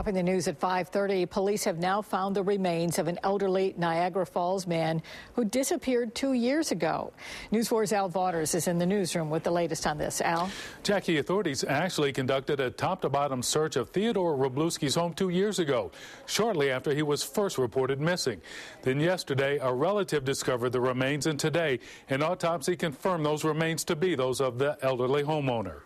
Topping the news at 5:30, police have now found the remains of an elderly Niagara Falls man who disappeared 2 years ago. News 4's Al Vaughters is in the newsroom with the latest on this. Al? Jackie, authorities actually conducted a top-to-bottom search of Theodore Wroblewski's home 2 years ago, shortly after he was first reported missing. Then yesterday, a relative discovered the remains, and today, an autopsy confirmed those remains to be those of the elderly homeowner.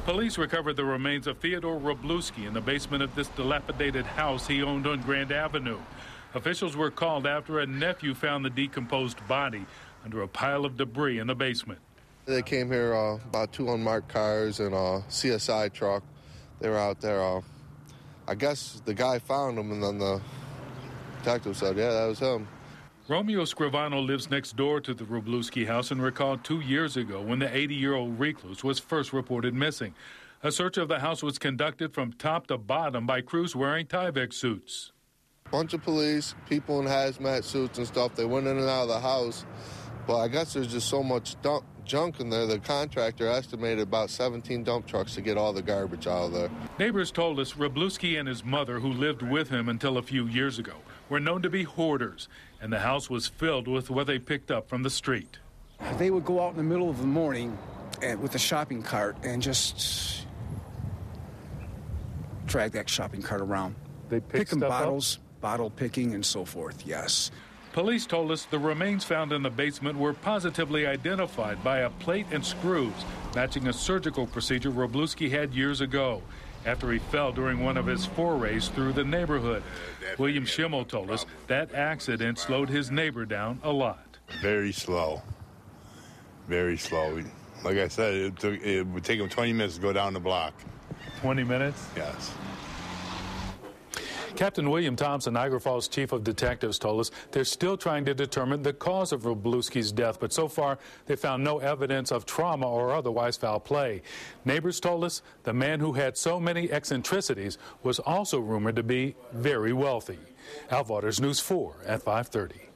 Police recovered the remains of Theodore Wroblewski in the basement of this dilapidated house he owned on Grand Avenue. Officials were called after a nephew found the decomposed body under a pile of debris in the basement. They came here about 2 unmarked cars and a CSI truck. They were out there. I guess the guy found them, and then the detective said, yeah, that was him. ROMEO SCRIVANO lives next door to the Wroblewski house and recalled 2 years ago when the 80-year-old recluse was first reported missing. A search of the house was conducted from top to bottom by crews wearing Tyvek suits. Bunch of police, people in hazmat suits and stuff, they went in and out of the house. But I guess there's just so much junk in there, the contractor estimated about 17 dump trucks to get all the garbage out of there. Neighbors told us Wroblewski and his mother, who lived with him until a few years ago, were known to be hoarders, and the house was filled with what they picked up from the street. They would go out in the middle of the morning with a shopping cart and just drag that shopping cart around. They picking bottles, bottle picking, and so forth, yes. Police told us the remains found in the basement were positively identified by a plate and screws, matching a surgical procedure Wroblewski had years ago after he fell during one of his forays through the neighborhood. William Schimmel told us that accident slowed his neighbor down a lot. Very slow. Very slow. Like I said, it would take him 20 minutes to go down the block. 20 minutes? Yes. Captain William Thompson, Niagara Falls Chief of Detectives, told us they're still trying to determine the cause of Wroblewski's death, but so far they found no evidence of trauma or otherwise foul play. Neighbors told us the man who had so many eccentricities was also rumored to be very wealthy. Al Vaughters, News 4 at 5:30.